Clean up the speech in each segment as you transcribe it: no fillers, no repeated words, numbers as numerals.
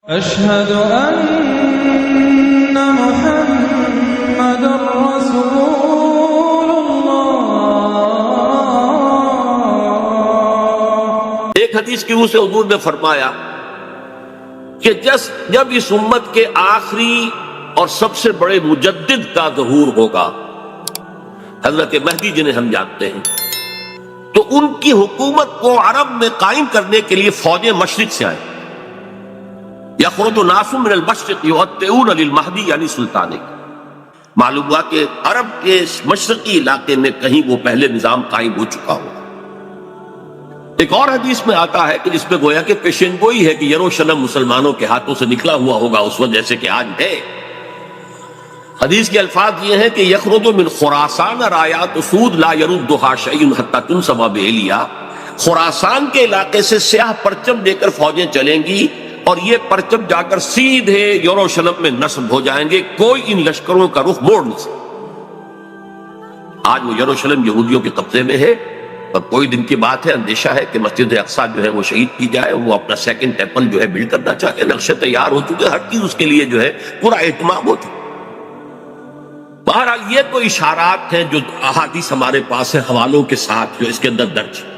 أشهد أن محمد رسول الله۔ ایک حدیث کی روح سے حضور نے فرمایا کہ جب اس امت کے آخری اور سب سے بڑے مجدد کا ظہور ہوگا، حضرت مہدی جنہیں ہم جانتے ہیں، تو ان کی حکومت کو عرب میں قائم کرنے کے لیے فوجیں مشرق سے آئیں۔ یخرج ناس من المشرق یؤطئون للمہدی یعنی سلطانک۔ معلوم ہوا کہ عرب کے مشرقی علاقے میں کہیں وہ پہلے نظام قائم ہو چکا ہو۔ ایک اور حدیث میں آتا ہے کہ جس میں گویا کہ پیشین گوئی ہے کہ یروشلم مسلمانوں کے ہاتھوں سے نکلا ہوا ہوگا اس وقت جیسے کہ آج ہے۔ حدیث کے الفاظ یہ ہیں کہ یخرج من خراسان رایات سود لا یردها شیء حتی تنصب بإیلیا۔ خراسان کے علاقے سے سیاہ پرچم لے کر فوجیں چلیں گی اور یہ پرچم جا کر سیدھے یروشلم میں نصب ہو جائیں گے، کوئی ان لشکروں کا رخ موڑ نہیں سکتا۔ آج وہ یروشلم یہودیوں کے قبضے میں ہے اور کوئی دن کی بات ہے، اندیشہ ہے کہ مسجد اقصی جو ہے وہ شہید کی جائے، وہ اپنا سیکنڈ ٹیمپل جو ہے بلڈ کرنا چاہتے ہیں، نقشے تیار ہو چکے، ہر چیز اس کے لیے جو ہے پورا اہتمام ہو چکا۔ بہرحال یہ تو اشارات ہیں جو احادیث ہمارے پاس ہے حوالوں کے ساتھ جو اس کے اندر درج ہے۔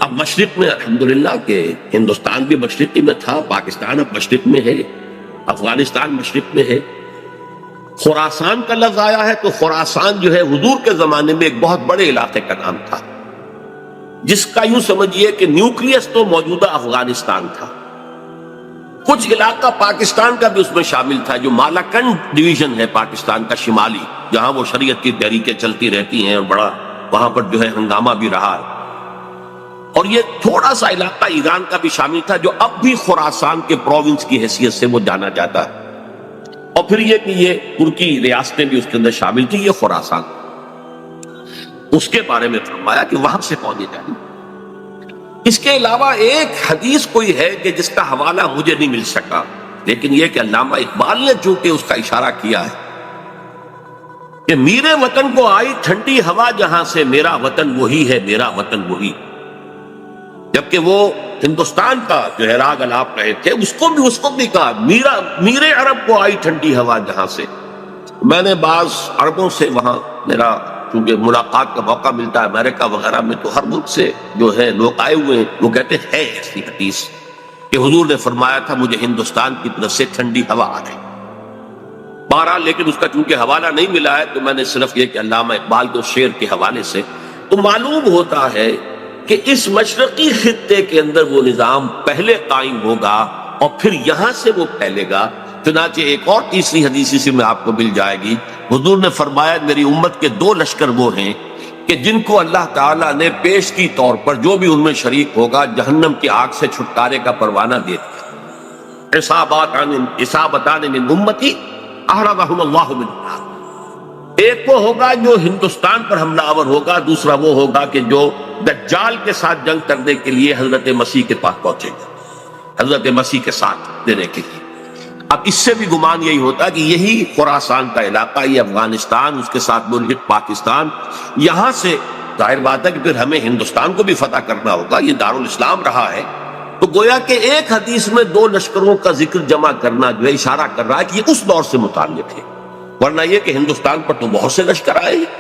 اب مشرق میں الحمدللہ کہ ہندوستان بھی مشرقی میں تھا، پاکستان اب مشرق میں ہے، افغانستان مشرق میں ہے۔ خراسان کا لفظ آیا ہے تو خراسان جو ہے حضور کے زمانے میں ایک بہت بڑے علاقے کا نام تھا، جس کا یوں سمجھیے کہ نیوکلیس تو موجودہ افغانستان تھا، کچھ علاقہ پاکستان کا بھی اس میں شامل تھا، جو مالاکنڈ ڈویژن ہے پاکستان کا شمالی، جہاں وہ شریعت کی تحریکیں چلتی رہتی ہیں اور بڑا وہاں پر جو ہے ہنگامہ بھی رہا ہے۔ اور یہ تھوڑا سا علاقہ ایران کا بھی شامل تھا، جو اب بھی خراسان کے پروونس کی حیثیت سے وہ جانا جاتا ہے۔ اور پھر یہ کہ یہ ترکی ریاستیں بھی اس کے اندر شامل تھی، یہ خراسان، اس کے بارے میں فرمایا کہ وہاں سے پہنچے جائیں۔ اس کے علاوہ ایک حدیث کوئی ہے کہ جس کا حوالہ مجھے نہیں مل سکا، لیکن یہ کہ علامہ اقبال نے چونکہ اس کا اشارہ کیا ہے کہ میرے وطن کو آئی ٹھنڈی ہوا جہاں سے، میرا وطن وہی ہے، میرا وطن وہی۔ جبکہ وہ ہندوستان کا جو ہے راگ الاپ رہے تھے، اس کو بھی کہا میرے عرب کو آئی ٹھنڈی ہوا جہاں سے۔ میں نے بعض عربوں سے وہاں میرا چونکہ ملاقات کا موقع ملتا ہے امریکہ وغیرہ میں، تو ہر ملک سے جو ہے لوگ آئے ہوئے ہیں، وہ کہتے ہیں ایسی حدیث کہ حضور نے فرمایا تھا مجھے ہندوستان کی طرف سے ٹھنڈی ہوا آ گئی۔ بہرحال لیکن اس کا چونکہ حوالہ نہیں ملا ہے تو میں نے صرف یہ کہ علامہ اقبال کے شعر کے حوالے سے تو معلوم ہوتا ہے کہ اس مشرقی خطے کے اندر وہ نظام پہلے قائم ہوگا اور پھر یہاں سے وہ پھیلے گا۔ چنانچہ ایک اور تیسری حدیث سے میں آپ کو مل جائے گی، حضور نے فرمایا میری امت کے دو لشکر وہ ہیں کہ جن کو اللہ تعالیٰ نے پیش کی طور پر جو بھی ان میں شریک ہوگا جہنم کی آگ سے چھٹکارے کا پروانہ دے دیا۔ عصابتان من امتی احرزهم اللہ من النار۔ ایک وہ ہوگا جو ہندوستان پر حملہ آور ہوگا، دوسرا وہ ہوگا کہ جو دجال کے ساتھ جنگ کرنے کے لیے حضرت مسیح کے پاس پہنچے گا، حضرت مسیح کے ساتھ دینے کے لیے۔ اب اس سے بھی گمان یہی ہوتا ہے کہ یہی خراسان کا علاقہ، یہ افغانستان، اس کے ساتھ ملحق پاکستان، یہاں سے ظاہر بات ہے کہ پھر ہمیں ہندوستان کو بھی فتح کرنا ہوگا، یہ دارالاسلام رہا ہے۔ تو گویا کہ ایک حدیث میں دو لشکروں کا ذکر جمع کرنا جو ہے اشارہ کر رہا ہے کہ یہ اس دور سے متعلق ہے، ورنہ یہ کہ ہندوستان پر تو بہت سے لشکر آئے ہیں،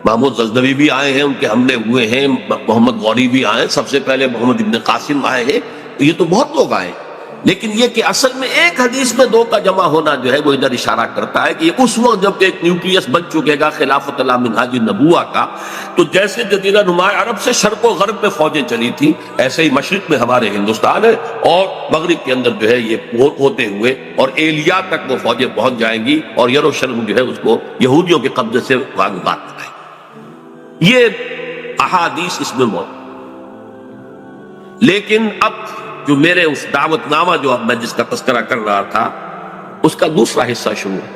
محمود غزنوی بھی آئے ہیں، ان کے حملے ہوئے ہیں، محمد غوری بھی آئے ہیں، سب سے پہلے محمد ابن قاسم آئے ہیں، تو یہ تو بہت لوگ آئے، لیکن یہ کہ اصل میں ایک حدیث میں دو کا جمع ہونا جو ہے وہ ادھر اشارہ کرتا ہے کہ یہ اس وقت جب ایک نیوکلیس بن چکے گا خلافت اللہ منہاج النبوہ کا، تو جیسے جزیرہ نما عرب سے شرق و غرب میں فوجیں چلی تھیں، ایسے ہی مشرق میں ہمارے ہندوستان ہے اور مغرب کے اندر جو ہے یہ ہوتے ہوئے اور ایلیا تک وہ فوجیں پہنچ جائیں گی اور یروشلم جو ہے اس کو یہودیوں کے قبضے سے واگبات کرائیں۔ یہ احادیث اس میں موجود، لیکن اب جو میرے اس دعوت نامہ جو اب میں جس کا تذکرہ کر رہا تھا اس کا دوسرا حصہ شروع ہے۔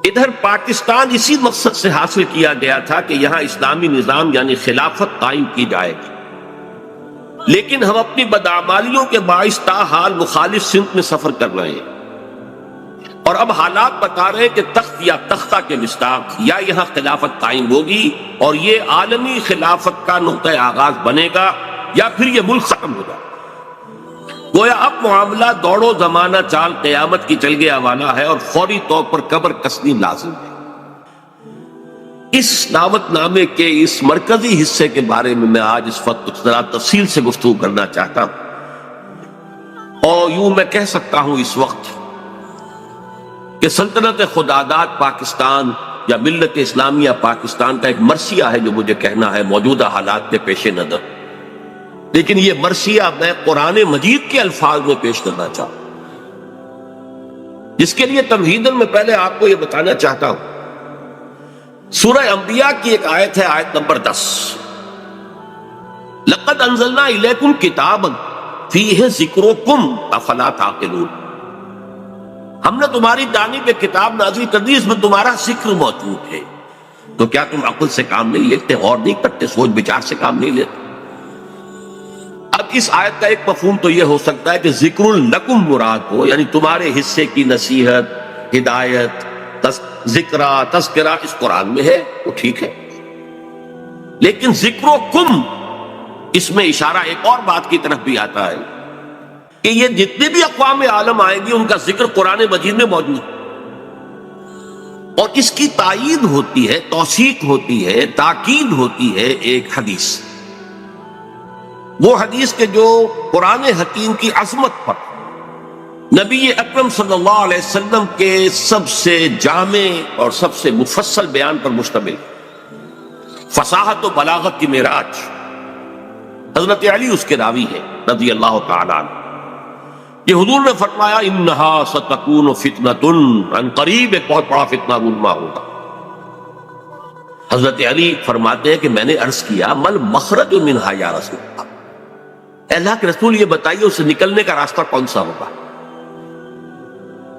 ادھر پاکستان اسی مقصد سے حاصل کیا گیا تھا کہ یہاں اسلامی نظام یعنی خلافت قائم کی جائے گی، لیکن ہم اپنی بدعمالیوں کے باعث تاحال مخالف سمت میں سفر کر رہے ہیں، اور اب حالات بتا رہے کہ تخت یا تختہ کے مصداق یا یہاں خلافت قائم ہوگی اور یہ عالمی خلافت کا نقطہ آغاز بنے گا یا پھر یہ ملک ختم ہو جائے۔ گویا اب معاملہ دوڑو زمانہ چال قیامت کی چل گیا والا ہے اور فوری طور پر قبر کسنی لازم ہے۔ اس دعوت نامے کے اس مرکزی حصے کے بارے میں آج اس وقت کچھ ذرا تفصیل سے گفتگو کرنا چاہتا ہوں، اور یوں میں کہہ سکتا ہوں اس وقت کہ سلطنت خداداد پاکستان یا ملت اسلامیہ پاکستان کا ایک مرثیہ ہے جو مجھے کہنا ہے موجودہ حالات کے پیش نظر، لیکن یہ مرثیہ میں قرآن مجید کے الفاظ میں پیش کرنا چاہتا ہوں، جس کے لیے تمہیداً میں پہلے آپ کو یہ بتانا چاہتا ہوں۔ سورہ انبیاء کی ایک آیت ہے، آیت نمبر 10، لقد انزلنا الیکم کتابا فیہ ذکرکم افلا تعقلون، ہم نے تمہاری جانب ایک کتاب نازل کر دی، اس میں تمہارا ذکر موجود ہے، تو کیا تم عقل سے کام نہیں لیتے، غور نہیں کرتے، سوچ بچار سے کام نہیں لیتے؟ اب اس آیت کا ایک مفہوم تو یہ ہو سکتا ہے کہ ذکر لکم مراد ہو، یعنی تمہارے حصے کی نصیحت، ہدایت، ذکرہ، تذکرہ اس قرآن میں ہے، وہ ٹھیک ہے، لیکن ذکرکم اس میں اشارہ ایک اور بات کی طرف بھی آتا ہے کہ یہ جتنے بھی اقوام عالم آئیں گی ان کا ذکر قرآن مجید میں موجود ہے، اور اس کی تائید ہوتی ہے، توثیق ہوتی ہے، تاکید ہوتی ہے ایک حدیث، وہ حدیث کے جو قرآن حکیم کی عظمت پر نبی اکرم صلی اللہ علیہ وسلم کے سب سے جامع اور سب سے مفصل بیان پر مشتمل، فصاحت و بلاغت کی معراج، حضرت علی اس کے راوی ہے رضی اللہ تعالیٰ عنہ، یہ حضور نے فرمایا انہا ستکون فتنۃ، ان قریب ایک بہت بڑا فتنہ رونما ہوگا۔ حضرت علی فرماتے ہیں کہ میں نے عرض کیا مل مخرج منہا یا رسول اللہ، اے اللہ کے رسول یہ بتائیے اسے نکلنے کا راستہ کون سا ہوگا؟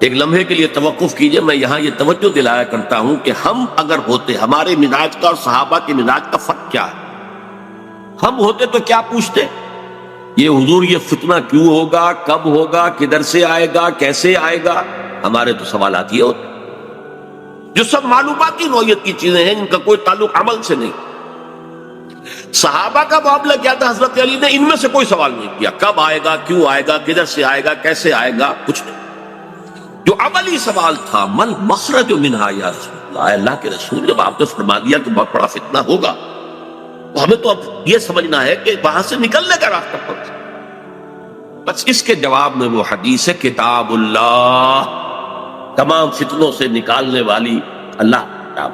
ایک لمحے کے لیے توقف کیجئے، میں یہاں یہ توجہ دلایا کرتا ہوں کہ ہم اگر ہوتے، ہمارے مزاج کا اور صحابہ کے مزاج کا فرق کیا ہے؟ ہم ہوتے تو کیا پوچھتے؟ یہ حضور یہ فتنہ کیوں ہوگا، کب ہوگا، کدھر سے آئے گا، کیسے آئے گا؟ ہمارے تو سوالات یہ ہوتے جو سب معلوماتی نوعیت کی چیزیں ہیں، ان کا کوئی تعلق عمل سے نہیں۔ صحابہ کا معاملہ کیا تھا؟ حضرت علی نے ان میں سے کوئی سوال نہیں کیا، کب آئے گا، کیوں آئے گا، کدھر سے آئے گا، کیسے آئے گا، کچھ نہیں۔ جو عملی سوال تھا مل مخرج منہا یا رسول اللہ، اللہ کے رسول جب آپ نے فرما دیا کہ بہت بڑا فتنہ ہوگا تو ہمیں تو اب یہ سمجھنا ہے کہ وہاں سے نکلنے کا راستہ کون سا؟ بس اس کے جواب میں وہ حدیث ہے کتاب اللہ، تمام فتنوں سے نکالنے والی اللہ کی کتاب،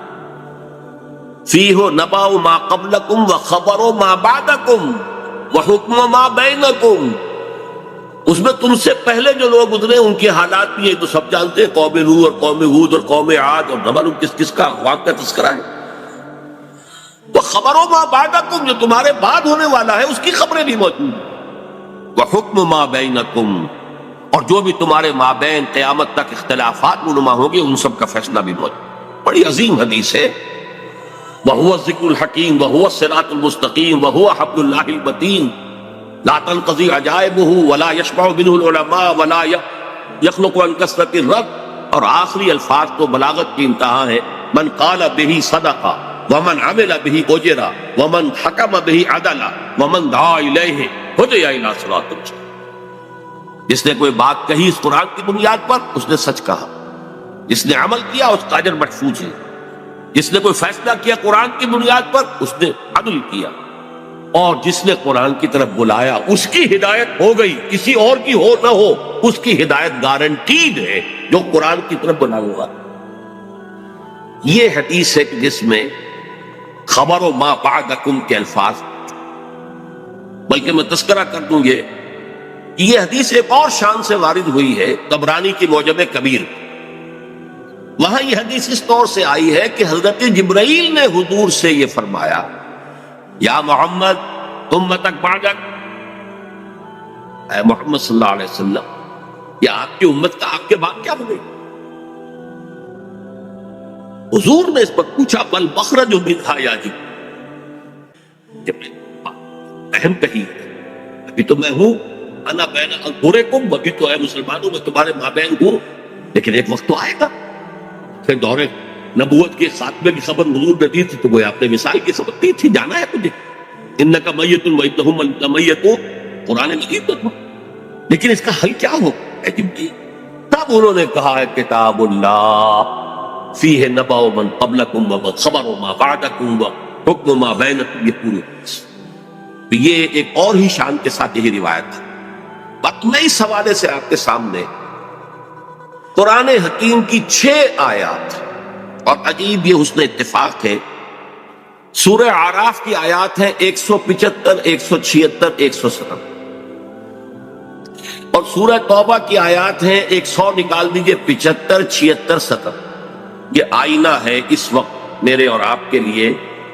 فیہ نبأ ما قبلکم وخبر ما بعدکم وحکم ما بینکم، اس میں تم سے پہلے جو لوگ گزرے ان کے حالات بھی یہ تو سب جانتے ہیں، قوم نوح اور قوم ہود اور قوم عاد، اور نہ معلوم کس کس کا واقعہ تذکرہ ہے، وخبر ما بعدکم جو تمہارے بعد ہونے والا ہے اس کی خبریں بھی موجود ہیں، وحکم ما بینکم اور جو بھی تمہارے مابین قیامت تک اختلافات رونما ہوں گے ان سب کا فیصلہ بھی موجود۔ بڑی عظیم حدیث ہے، وَهُوَ الذِّكْرُ الْحَكِيمُ وَهُوَ الصِّرَاطُ الْمُسْتَقِيمُ وَهُوَ حَبْلُ اللَّهِ الْمَتِينُ لَا تَنْقَضِي عَجَائِبُهُ وَلَا يَشْبَعُ مِنْهُ الْعُلَمَاءُ وَلَا يَخْلُقُ عَنْ كَثْرَةِ الرَّدِّ، اور آخری الفاظ تو بلاغت کی انتہا ہے، من قال به صدق ومن عمل به اجر ومن حکم به عدل ومن دعا الیہ ہدی الی صراط مستقیم، جس نے کوئی بات کہی اس قرآن کی بنیاد پر اس نے سچ کہا، جس نے عمل کیا اس کا اجر محفوظ ہے، جس نے کوئی فیصلہ کیا قرآن کی بنیاد پر اس نے عدل کیا، اور جس نے قرآن کی طرف بلایا اس کی ہدایت ہو گئی، کسی اور کی ہو نہ ہو اس کی ہدایت گارنٹیڈ ہے جو قرآن کی طرف بلانے والا۔ یہ حدیث ہے کہ جس میں خبر و ما بعدکم کے الفاظ، بلکہ میں تذکرہ کر دوں یہ حدیث ایک اور شان سے وارد ہوئی ہے طبرانی کی معجم کبیر، وہاں یہ حدیث اس طور سے آئی ہے کہ حضرت جبرائیل نے حضور سے یہ فرمایا یا محمد امتک بعدک، اے محمد صلی اللہ علیہ وسلم یہ آپ کی امت کا آپ کے بعد کیا بنے؟ حضور نے اس پر پوچھا بل مخرج منہا یا جبرائیل، اہم کہی ابھی تو میں ہوں، انا بین اظہرکم، ابھی تو اے مسلمانوں میں تمہارے مابین ہوں، لیکن ایک وقت تو آئے گا، پھر دور نبوت کے خاتمے کی خبر حضور نے دی تھی تو وہ آپ نے مثال کی خبر دی تھی، جانا ہے تجھے، انک میت وانہم میتون، قرآن مجید میں تھا، لیکن اس کا حل کیا ہو؟ تب انہوں نے کہا ہے کتاب اللہ فیہ نبأ من قبلکم و خبر ما بعدکم و حکم ما بینکم، یہ پوری یہ ایک اور ہی شان کے ساتھ یہی روایت ہے۔ بات میں اس حوالے سے آپ کے سامنے قرآن حکیم کی 6 آیات، اور عجیب یہ حسن اتفاق ہے، سورہ اعراف کی آیات ہیں 175 176 177، اور سورہ توبہ کی آیات ہیں 100 نکال دیجئے 75 76 70۔ یہ آئینہ ہے اس وقت میرے اور آپ کے لیے،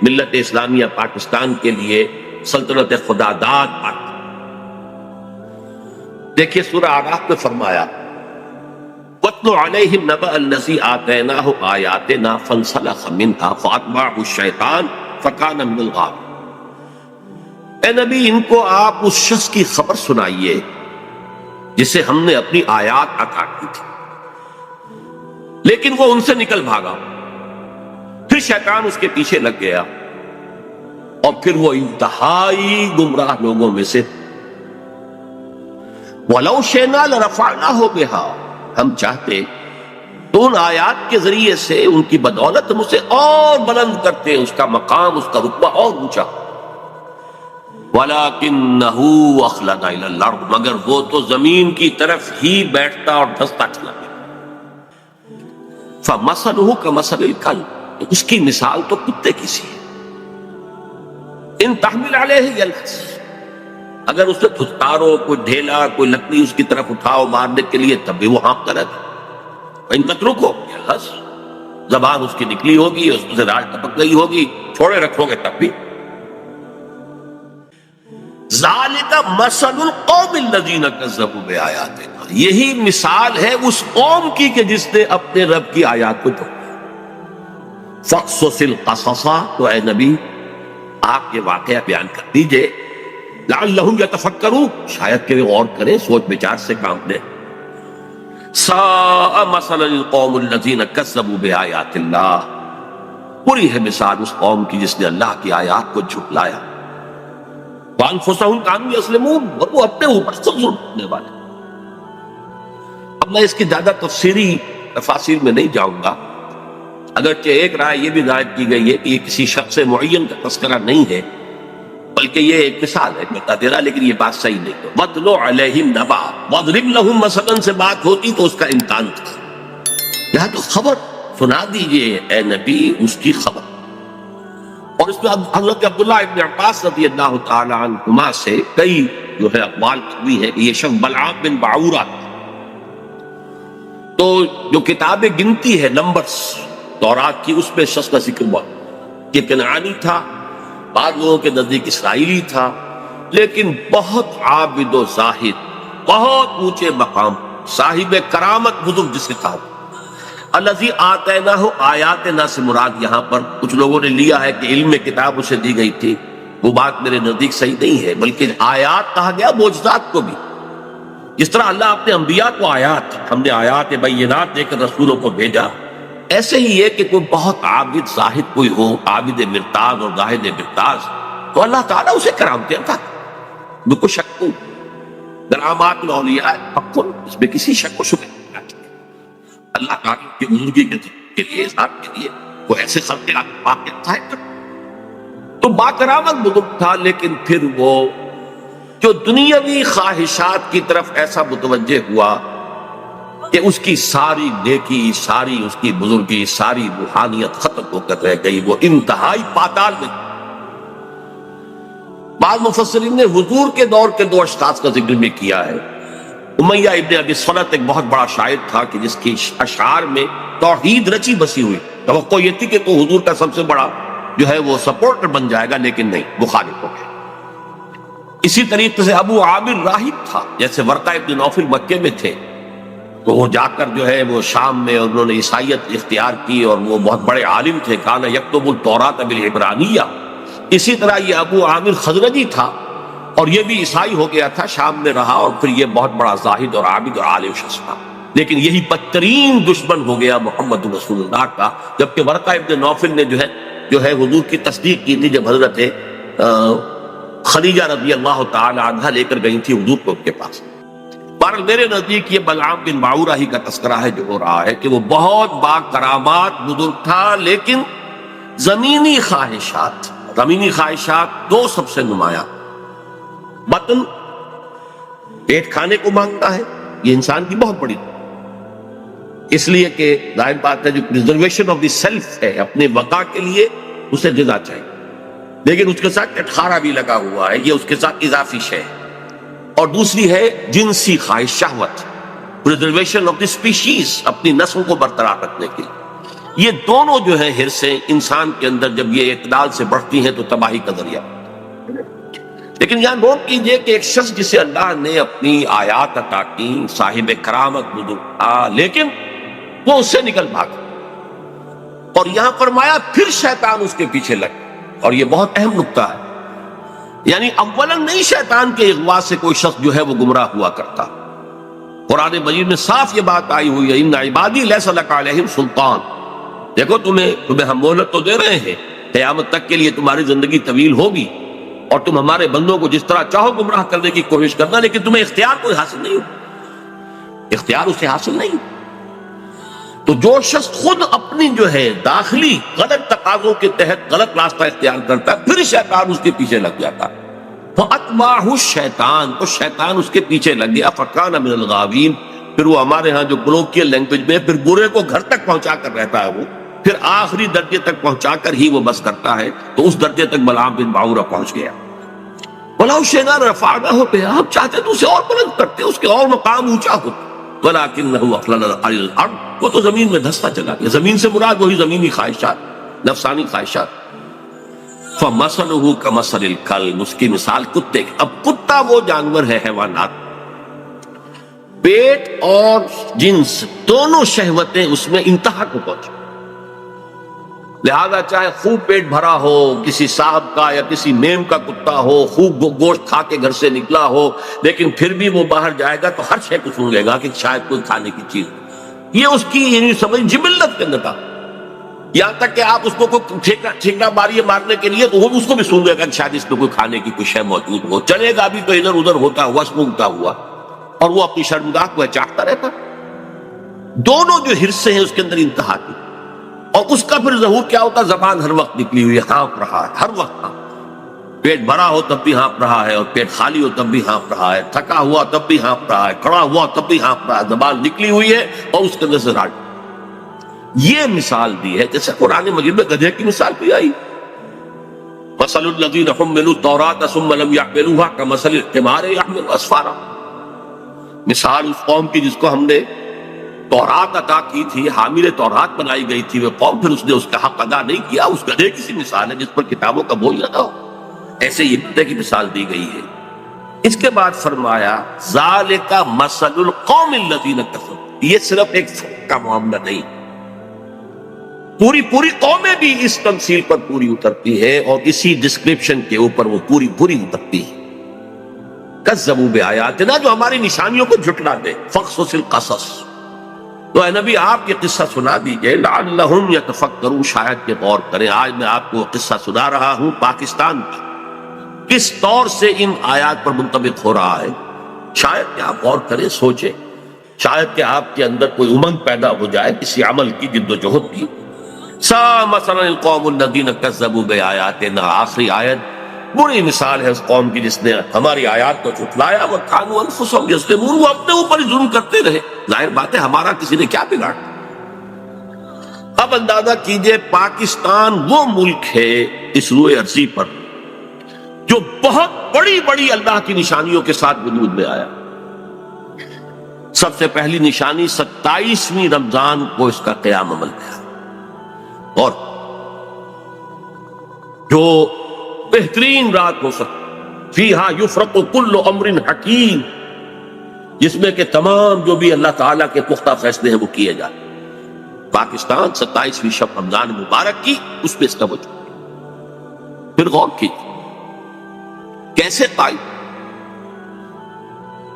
ملت اسلامیہ پاکستان کے لیے، سلطنت خدا داد پاک۔ دیکھیے سورہ اعراف میں فرمایا وَاتْلُ عَلَيْهِمْ نَبَأَ الَّذِي آتَيْنَاهُ آيَاتِنَا فَانْسَلَخَ مِنْهَا فَأَتْبَعَهُ الشَّيْطَانُ فَكَانَ مِنَ الْغَاوِينَ۔ اے نبی ان کو آپ اس شخص کی خبر سنائیے جسے ہم نے اپنی آیات عطا کی تھی، لیکن وہ ان سے نکل بھاگا، پھر شیطان اس کے پیچھے لگ گیا، اور پھر وہ انتہائی گمراہ لوگوں میں سے۔ وَلَوْ شِئْنَا لَرَفَعْنَاهُ بِهَا، ہم چاہتے تو ان آیات کے ذریعے سے، ان کی بدولت ہم اسے اور بلند کرتے، اس کا مقام، اس کا رتبہ اور اونچا۔ وَلَكِنَّهُ أَخْلَدَ إِلَى الْأَرْضِ، مگر وہ تو زمین کی طرف ہی بیٹھتا اور دھستا چلا گیا۔ فَمَثَلُهُ كَمَثَلِ الْكَلْبِ، اس کی مثال تو کتے کی سی ہے۔ إِن تَحْمِلْ عَلَيْهِ يَلْهَثْ، اگر اس نے پھٹکارو، کوئی ڈھیلا، کوئی لکڑی اس کی طرف اٹھاؤ مارنے کے لیے، تب بھی وہ ہانپتا رہتا۔ ان تترکو یلہث، زبان اس کی نکلی ہوگی، اس سے راج ٹپک گئی ہوگی، چھوڑے رکھو گے تب بھی۔ ذالک مثل القوم الذین کذبوا بآیاتنا، یہی مثال ہے اس قوم کی کہ جس نے اپنے رب کی آیات کو جھٹلایا۔ فاقصص القصص، تو اے نبی آپ یہ واقعہ بیان کر دیجئے، لعلہم یتفکرون، شاید کہ وہ غور کریں، سوچ بچار سے کام لیں۔ ساء مثلا القوم الذین کذبوا بآیات اللہ، بری ہے مثال اس قوم کی جس نے اللہ کی آیات کو جھٹلایا۔ وانفسہم کانوا یظلمون، اور وہ اپنے اوپر خود ظلم کرنے والے۔ اب میں اس کی زیادہ تفصیلی تفاصیل میں نہیں جاؤں گا، اگرچہ ایک رائے یہ بھی ظاہر کی گئی ہے کہ یہ کسی شخص معین کا تذکرہ نہیں ہے، بلکہ یہ ایک مثال ہے بتا دے رہا، لیکن یہ بات صحیح نہیں ہے۔ وَاتْلُ عَلَيْهِمْ نَبَأَ، وَاضْرِبْ لَهُمْ مَثَلًا سے بات ہوتی تو اس کا امکان تھا، یہاں تو خبر سنا دیجئے اے نبی اس کی خبر۔ اور اس میں حضرت عبداللہ ابن عباس رضی اللہ تعالی عنہما سے کئی جو ہے اقوال ہوئی ہے کہ یہ شخص بلعام بن باعورہ، تو جو کتاب گنتی ہے نمبرز تورات کی، اس میں شخص کا ذکر ہوا کہ کنعانی تھا، بعض لوگوں کے نزدیک اسرائیلی تھا، لیکن بہت عابد و زاہد، بہت اونچے مقام، صاحب کرامت بزرگ جسے کہا۔ الذی آتیناہ آیاتنا سے مراد یہاں پر کچھ لوگوں نے لیا ہے کہ علم کتاب اسے دی گئی تھی، وہ بات میرے نزدیک صحیح نہیں ہے، بلکہ آیات کہا گیا معجزات کو بھی، جس طرح اللہ اپنے انبیاء کو آیات، ہم نے آیات بینات دے کر رسولوں کو بھیجا، ایسے ہی ہے کہ کوئی بہت عابد زاہد کوئی ہو، عابد مرتاز اور زاہد مرتاز، تو اللہ تعالیٰ اسے کرامتیں عطا کرے، بالکل شک کو کرامات الاولیاء حق، اس میں کسی شک و شبہ نہیں، اللہ تعالیٰ کی بزرگی کے لیے، ذات کے لیے وہ ایسے خلق واقع ظاہر کر، تو با کرامت بزرگ تھا، لیکن پھر وہ جو دنیاوی خواہشات کی طرف ایسا متوجہ ہوا کہ اس کی ساری نیکی، ساری اس کی بزرگی، ساری روحانیت ختم ہو کر رہ گئی، وہ انتہائی پاتال میں۔ بعض مفسرین نے حضور کے دور کے 2 اشخاص کا ذکر بھی کیا ہے۔ امیہ ابن ابی صلت ایک بہت بڑا شاعر تھا کہ جس کی اشعار میں توحید رچی بسی ہوئی، توقع یہ تھی کہ تو حضور کا سب سے بڑا جو ہے وہ سپورٹر بن جائے گا، لیکن نہیں، مخالف ہو گیا۔ اسی طریقے سے ابو عامر راہب تھا، جیسے ورقہ ابن نوفل مکے میں تھے، تو وہ جا کر جو ہے وہ شام میں انہوں نے عیسائیت اختیار کی، اور وہ بہت بڑے عالم تھے، کان یکتب التوراۃ بالعبرانیہ۔ اسی طرح یہ ابو عامر خزرجی تھا، اور یہ بھی عیسائی ہو گیا تھا، شام میں رہا، اور پھر یہ بہت بڑا زاہد اور عابد اور عالم شخص تھا، لیکن یہی بدترین دشمن ہو گیا محمد رسول اللہ کا، جبکہ ورقہ ابن نوفل نے جو ہے حضور کی تصدیق کی تھی جب حضرت خدیجہ رضی اللہ تعالی عنہا لے کر گئی تھی حضور کو ان کے پاس۔ بہرحال میرے نزدیک یہ بلعام بن باعورہ ہی کا تذکرہ ہے جو ہو رہا ہے کہ وہ بہت با کرامات بزرگ تھا، لیکن زمینی خواہشات دو سب سے نمایاں: بطن، پیٹ کھانے کو مانگتا ہے، یہ انسان کی بہت بڑی، اس لیے کہ ظاہر بات ہے جو پریزرویشن آف دی سیلف ہے، اپنے بقا کے لیے اسے غذا چاہیے، لیکن اس کے ساتھ اٹخارہ بھی لگا ہوا ہے، یہ اس کے ساتھ اضافی شے ہے۔ اور دوسری ہے جنسی خواہش، شہوت، پریزرویشن آف دی اسپیشیز، اپنی نسل کو برقرار رکھنے کے لیے۔ یہ دونوں جو ہیں حرصیں انسان کے اندر جب یہ اعتدال سے بڑھتی ہیں تو تباہی کا ذریعہ۔ لیکن یہاں نوٹ کیجئے کہ ایک شخص جسے اللہ نے اپنی آیات عطا کی، صاحب کرامت بزرگ تھا، لیکن وہ اس سے نکل بھاگا، اور یہاں فرمایا پھر شیطان اس کے پیچھے لگ، اور یہ بہت اہم نکتہ ہے، یعنی اولاً نہیں شیطان کے اغوا سے کوئی شخص جو ہے وہ گمراہ ہوا کرتا۔ قرآن مجید میں صاف یہ بات آئی ہوئی ہے، ان عبادی لیس لک علیہم سلطان، دیکھو تمہیں ہم مہلت تو دے رہے ہیں، قیامت تک کے لیے تمہاری زندگی طویل ہوگی، اور تم ہمارے بندوں کو جس طرح چاہو گمراہ کرنے کی کوشش کرنا، لیکن تمہیں اختیار کوئی حاصل نہیں ہو، اختیار اسے حاصل نہیں۔ تو جو شخص خود اپنی جو ہے داخلی غلط تقاضوں کے تحت غلط راستہ اختیار کرتا ہے، پھر شیطان اس کے پیچھے لگ جاتا ہے، فَأَتْبَعَهُ الشَّيْطَانُ، تو شیطان اس کے پیچھے لگ گیا، فَكَانَ مِنَ الْغَاوِينَ، پھر وہ ہمارے ہاں جو کولوکیل لینگویج میں پھر برے کو گھر تک پہنچا کر رہتا ہے، وہ پھر آخری درجے تک پہنچا کر ہی وہ بس کرتا ہے، تو اس درجے تک بلعام بن باعورہ پہنچ گیا۔ وَلَوْ شِئْنَا رَفَعْنَاهُ بِهَا، ہم چاہتے تو اسے اور بلند کرتے، اس کے اور مقام اونچا ہوتا، وَلَكِنَّهُ أَخْلَدَ إِلَى الْأَرْضِ، وہ تو زمین میں دھستا چلا گیا۔ زمین سے مراد وہی زمینی خواہشات، نفسانی خواہشات۔ فَمَثَلُهُ كَمَثَلِ الْكَلْبِ، اس کی مثال کتے کی۔ اب کتا وہ جانور ہے، حیوانات، پیٹ اور جنس دونوں شہوتیں اس میں انتہا کو پہنچی، لہذا چاہے خوب پیٹ بھرا ہو، کسی صاحب کا یا کسی میم کا کتا ہو، خوب گوشت کھا کے گھر سے نکلا ہو، لیکن پھر بھی وہ باہر جائے گا تو ہر شے کو سن لے گا کہ شاید کوئی کھانے کی چیز، یہ اس کی یعنی سمجھ جبلت کے اندر تھا۔ یہاں تک کہ آپ اس کو کوئی ٹھیکا ماریے مارنے کے لیے تو وہ اس کو بھی سن لے گا کہ شاید اس میں کوئی کھانے کی کوئی شے موجود ہو، چلے گا بھی تو ادھر ادھر ہوتا ہوا، سنگتا ہوا، اور وہ اپنی شرمگاہ کو چاہتا رہتا۔ دونوں جو حرصے ہیں اس کے اندر انتہا کی، اور اس کا پھر ظہور کیا ہوتا، زبان ہر وقت نکلی ہوئی ہے، ہانپ رہا ہے ہر وقت، پیٹ بھرا ہو تب بھی ہانپ رہا ہے، اور پیٹ خالی ہو تب بھی ہانپ رہا ہے، تھکا ہوا تب بھی ہانپ رہا ہے، کھڑا ہوا تب بھی ہانپ رہا ہے، زبان نکلی ہوئی ہے اور اس کے اندر سے راج۔ یہ مثال دی ہے، جیسے قرآن مجید میں گدھے کی مثال بھی آئی، مثل الذین حملوا التوراۃ ثم لم یحملوها کمثل الحمار یحمل اسفارا، مثال اس قوم کی جس کو ہم نے تورات عطا کی تھی، حامل تورات بنائی گئی تھی، وہ قوم پھر اس نے اس کا حق ادا نہیں کیا، اس گدھے کی سی مثال ہے جس پر کتابوں کا بوجھ لگا ہو، ایسے یہ گدھے کی مثال دی گئی ہے۔ اس کے بعد فرمایا ذالک مثل القوم الذین کفروا، یہ صرف ایک فرق کا معاملہ نہیں، پوری قومیں بھی اس تمثیل پر پوری اترتی ہے، اور اسی ڈسکرپشن کے اوپر وہ پوری اترتی ہے۔ کذبوا بآیاتنا، جو ہماری نشانیوں کو جھٹلا دے، فقصص القصص، تو اے نبی آپ یہ قصہ سنا دیجئے، لعلہم یتفکرون، شاید کہ غور کریں۔ آج میں آپ کو قصہ سنا رہا ہوں پاکستان کا، کس طور سے ان آیات پر منطبق ہو رہا ہے، شاید کہ آپ غور کریں، سوچیں، شاید کہ آپ کے اندر کوئی امنگ پیدا ہو جائے کسی عمل کی، جد و جہد کی۔ سا مثلا القوم الذین کذبوا بآیاتنا، آخری آیت بری مثال ہے اس قوم کی جس نے ہماری آیات کو جھٹلایا، وَكَانُوا أَنفُسَهُمْ يَظْلِمُونَ، وہ اپنے اوپر ظلم کرتے رہے، ظاہر بات ہے ہمارا کسی نے کیا بگاڑا۔ اب اندازہ کیجئے پاکستان وہ ملک ہے اس روئے ارضی پر جو بہت بڑی اللہ کی نشانیوں کے ساتھ وجود میں آیا۔ سب سے پہلی نشانی 27ویں رمضان کو اس کا قیام عمل میں آیا، اور جو بہترین رات ہو سکتی، فیہا یفرق کل امر حکیم، جس میں کہ تمام جو بھی اللہ تعالیٰ کے پختہ فیصلے ہیں وہ کیے جائیں۔ پاکستان 27ویں شب رمضان مبارک کی، اس میں اس کا وجود۔ پھر غور کیجیے کیسے قائم،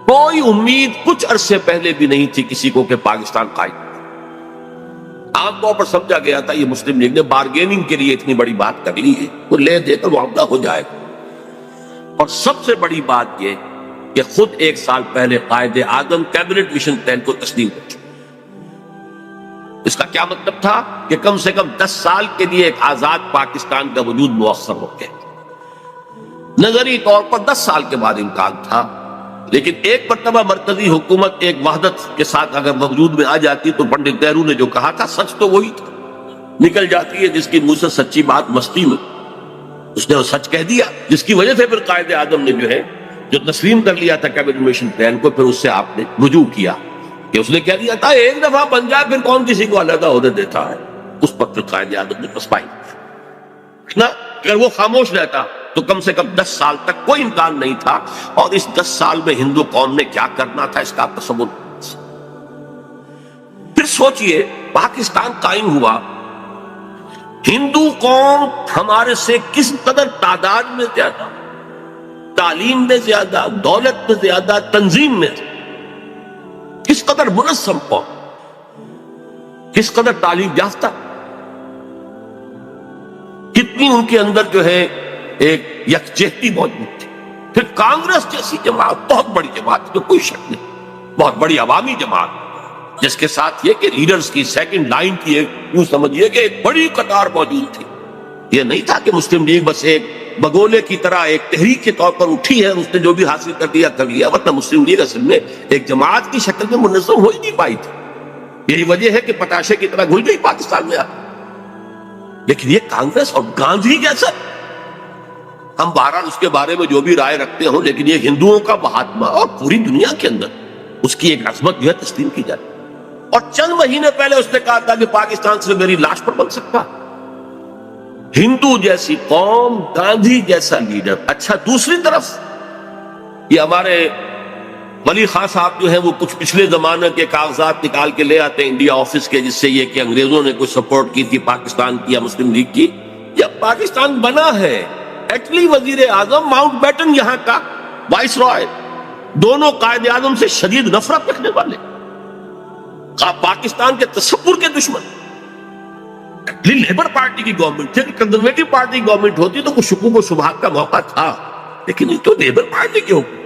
کوئی امید کچھ عرصے پہلے بھی نہیں تھی کسی کو کہ پاکستان قائم۔ عام طور پر سمجھا گیا تھا یہ مسلم لیگ نے بارگیننگ کے لیے اتنی بڑی بات کر لی ہے، وہ لے دے کر معاملہ ہو جائے گا۔ اور سب سے بڑی بات یہ کہ خود 1 سال پہلے Quaid Azam cabinet mission plan کو تسلیم کر چکے۔ اس کا کیا مطلب تھا کہ کم سے کم 10 سال کے لیے ایک آزاد پاکستان کا وجود مؤثر ہو گیا۔ نظری طور پر 10 سال کے بعد امکان تھا، لیکن ایک مرتبہ مرکزی حکومت ایک وحدت کے ساتھ اگر وجود میں آ جاتی تو پنڈت نہرو نے جو کہا تھا سچ تو وہی تھا، نکل جاتی ہے جس کی منہ سے سچی بات مستی میں، اس نے وہ سچ کہہ دیا، جس کی وجہ سے پھر قائد اعظم نے جو تسلیم کر لیا تھا کیبنٹ مشن پلان کو، پھر اس سے آپ نے رجوع کیا کہ اس نے کہہ دیا تھا ایک دفعہ بن جائے پھر کون کسی کو علیحدہ عہدے دیتا ہے۔ اس پر پھر قائد اعظم نے پسپائی نہ، اگر وہ خاموش رہتا تو کم سے کم 10 سال تک کوئی امکان نہیں تھا، اور اس 10 سال میں ہندو قوم نے کیا کرنا تھا اس کا تصور۔ پھر سوچئے پاکستان قائم ہوا، ہندو قوم ہمارے سے کس قدر تعداد میں زیادہ، تعلیم میں زیادہ، دولت میں زیادہ، تنظیم میں کس قدر منظم قوم، کس قدر تعلیم یافتہ، کتنی ان کے اندر ایک یکجہتی موجود تھی۔ پھر کانگریس جیسی جماعت، بہت بڑی جماعت، تو کوئی شک نہیں، بہت بڑی عوامی جماعت، جس کے ساتھ یہ کہ لیڈرز کی سیکنڈ لائن کی یوں سمجھیے کہ ایک بڑی قطار موجود تھی۔ یہ نہیں تھا کہ مسلم لیگ بس ایک بگولے کی طرح ایک تحریک کے طور پر اٹھی ہے، اس نے جو بھی حاصل کر لیا، ورنہ مسلم لیگ اصل میں ایک جماعت کی شکل میں منظم ہو ہی نہیں پائی تھی۔ یہی وجہ ہے کہ پتاشے کی طرح گھل گئی پاکستان میں۔ لیکن یہ کانگریس اور گاندھی جیسا، ہم بہرحال اس کے بارے میں جو بھی رائے رکھتے ہوں، لیکن یہ ہندوؤں کا مہاتما اور پوری دنیا کے اندر اس کی ایک عظمت تسلیم کی جاتی۔ اور چند مہینے پہلے اس نے کہا تھا کہ پاکستان سے میری لاش پر بن سکتا۔ ہندو جیسی قوم، گاندھی جیسا لیڈر۔ اچھا، دوسری طرف یہ ہمارے ولی خان صاحب وہ کچھ پچھلے زمانے کے کاغذات نکال کے لے آتے ہیں انڈیا آفس کے، جس سے یہ کہ انگریزوں نے کوئی سپورٹ کی تھی پاکستان کی یا مسلم لیگ کی۔ جب پاکستان بنا ہے، ایٹلی وزیر اعظم ماؤنٹ بیٹن یہاں کا وائس رائے، دونوں قائد اعظم سے شدید نفرت رکھنے والے، پاکستان کے تصور کے دشمن۔ لیبر پارٹی کی گورنمنٹ تھی، کنزرویٹو پارٹی کی گورنمنٹ ہوتی تو کچھ شکوک و شبہات کا موقع تھا، لیکن یہ تو لیبر پارٹی کے حکم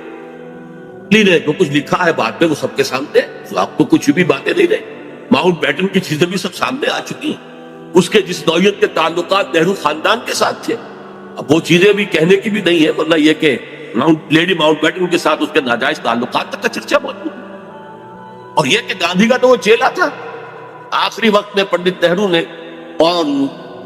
نے جو کچھ لکھا ہے بعد میں وہ سب کے سامنے، آپ کو کچھ بھی باتیں نہیں رہی۔ ماؤنٹ بیٹن کی چیزیں بھی سب سامنے آ چکی ہیں، اس کے جس نوعیت کے تعلقات نہرو خاندان کے ساتھ تھے، اب وہ چیزیں بھی کہنے کی بھی نہیں ہے، ورنہ یہ کہ لیڈی ماؤنٹ بیٹن کے ساتھ اس کے ناجائز تعلقات تک کا چرچا موجود ہے۔ اور یہ کہ گاندھی کا تو وہ چیلا تھا، آخری وقت میں پنڈت نہرو نے اور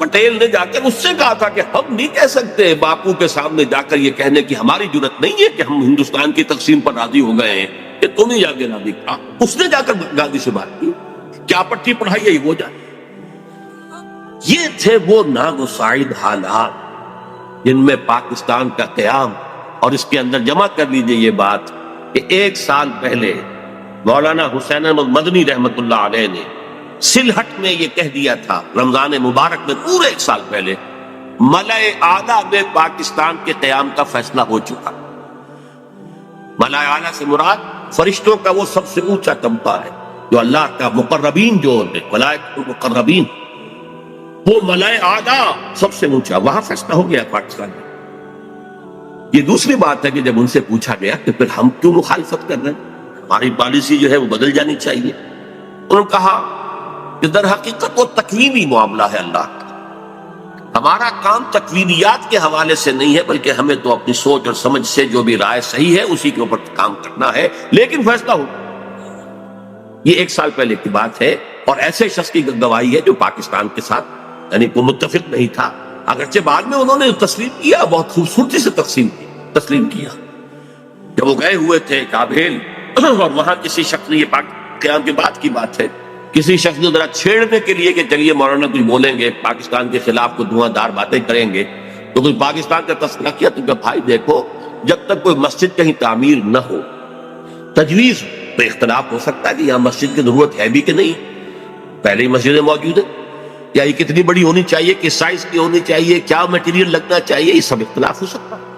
پٹیل نے جا کر اس سے کہا تھا کہ ہم نہیں کہہ سکتے باپو کے سامنے جا کر یہ کہنے کی ہماری جرت نہیں ہے کہ ہم ہندوستان کی تقسیم پر راضی ہو گئے ہیں، کہ تم ہی جا کے راضی کہا۔ اس نے جا کر گاندھی سے بات کی، کیا پٹی پڑھائی ہے وہ جائے۔ یہ تھے وہ نامساعد حالات جن میں پاکستان کا قیام، اور اس کے اندر جمع کر لیجئے یہ بات کہ 1 سال پہلے مولانا حسین احمد مدنی رحمت اللہ علیہ نے سلہٹ میں یہ کہہ دیا تھا، رمضان مبارک میں پورے 1 سال پہلے، ملأ اعلیٰ میں پاکستان کے قیام کا فیصلہ ہو چکا۔ ملأ اعلیٰ سے مراد فرشتوں کا وہ سب سے اونچا طبقہ ہے، جو اللہ کا مقربین، جو ملائکۃ المقربین، وہ ملأ اعلیٰ سب سے اونچا، وہاں فیصلہ ہو گیا پاکستان میں۔ یہ دوسری بات ہے کہ جب ان سے پوچھا گیا کہ پھر ہم کیوں مخالفت کر رہے ہیں، ہماری پالیسی وہ بدل جانی چاہیے، انہوں نے کہا کہ در حقیقت وہ تکوینی معاملہ ہے اللہ کا، ہمارا کام تکوینیات کے حوالے سے نہیں ہے، بلکہ ہمیں تو اپنی سوچ اور سمجھ سے جو بھی رائے صحیح ہے اسی کے اوپر کام کرنا ہے، لیکن فیصلہ ہو۔ یہ 1 سال پہلے کی بات ہے، اور ایسے شخص کی گواہی ہے جو پاکستان کے ساتھ کوئی متفق نہیں تھا، اگرچہ بعد میں انہوں نے تسلیم کیا، بہت خوبصورتی سے تسلیم کیا۔ جب وہ گئے ہوئے تھے کابل، اور وہاں کسی شخص نے، یہ قیام کے بعد کی بات ہے، کسی شخص نے ذرا چھیڑنے کے لیے کہ چلیے مولانا کچھ بولیں گے، پاکستان کے خلاف کو دھواں دار باتیں کریں گے، تو کچھ پاکستان کا تذکرہ کیا، تو کہ بھائی دیکھو، جب تک کوئی مسجد کہیں تعمیر نہ ہو، تجویز تو اختلاف ہو سکتا ہے کہ یہاں مسجد کی ضرورت ہے بھی کہ نہیں، پہلے ہی مسجدیں موجود ہیں، یا یہ کتنی بڑی ہونی چاہیے، کس سائز کی ہونی چاہیے، کیا میٹیریل لگنا چاہیے، یہ سب اختلاف ہو سکتا ہے۔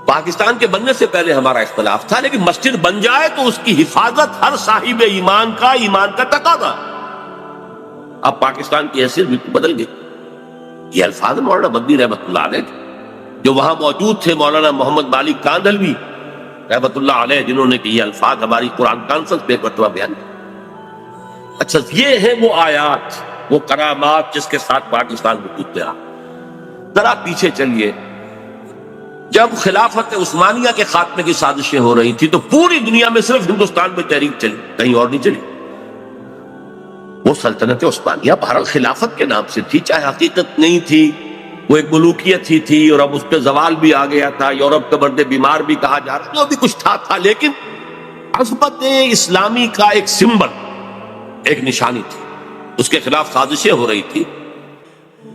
پاکستان کے بننے سے پہلے ہمارا اختلاف تھا، لیکن مسجد بن جائے تو اس کی حفاظت ہر صاحب ایمان کا تقاضا۔ اب پاکستان کی حیثیت بالکل بدل گئی۔ یہ الفاظ مولانا مدنی رحمت اللہ علیہ جو وہاں موجود تھے، مولانا محمد مالک کاندھلوی، رحمۃ اللہ علیہ، جنہوں نے کہ یہ الفاظ ہماری قرآن کانفرنس میں ایک مرتبہ بیان کیا۔ اچھا، یہ ہیں وہ آیات، وہ کرامات جس کے ساتھ پاکستان کو کود پہ آ۔ ذرا پیچھے چلیے، جب خلافت عثمانیہ کے خاتمے کی سازشیں ہو رہی تھی تو پوری دنیا میں صرف ہندوستان میں تحریک چلی، کہیں اور نہیں چلی۔ وہ سلطنت عثمانیہ بہرحال خلافت کے نام سے تھی، چاہے حقیقت نہیں تھی، وہ ایک ملوکیت ہی تھی، اور اب اس پہ زوال بھی آ گیا تھا، یورپ کا مرد بیمار بھی کہا جا رہا، جو بھی کچھ تھا، لیکن عظمت اسلامی کا ایک سمبل، ایک نشانی تھی، اس کے خلاف سازشیں ہو رہی تھی،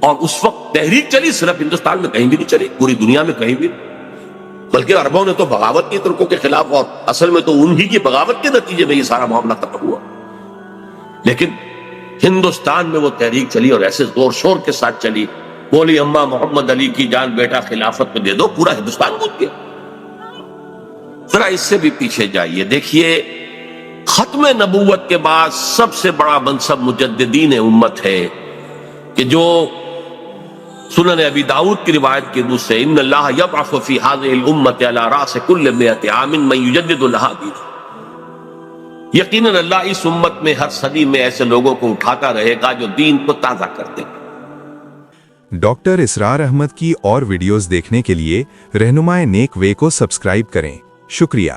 اور اس وقت تحریک چلی، صرف ہندوستان میں کہیں بھی نہیں چلی، پوری دنیا میں کہیں بھی نہیں، بلکہ عربوں نے تو بغاوت کی ترکوں کے خلاف، اور اصل میں تو انہی کی بغاوت کے نتیجے میں یہ سارا معاملہ ختم ہوا۔ لیکن ہندوستان میں وہ تحریک چلی، اور ایسے زور شور کے ساتھ چلی، بولی اماں محمد علی کی جان بیٹا خلافت میں دے دو، پورا ہندوستان کود گیا۔ ذرا اس سے بھی پیچھے جائیے، دیکھیے ختم نبوت کے بعد سب سے بڑا منصب مجددین امت ہے، کہ جو سنن ابی داؤد کی روایت کی روح سے ان اللہ یبعث فی هذه الامة على راس كل 100 عام من یجدد لها دینها، یقیناً اللہ اس امت میں ہر صدی میں ایسے لوگوں کو اٹھاتا رہے گا جو دین کو تازہ کر دیں گے۔ ڈاکٹر اسرار احمد کی اور ویڈیوز دیکھنے کے لیے رہنمائے نیک وے کو سبسکرائب کریں۔ شکریہ۔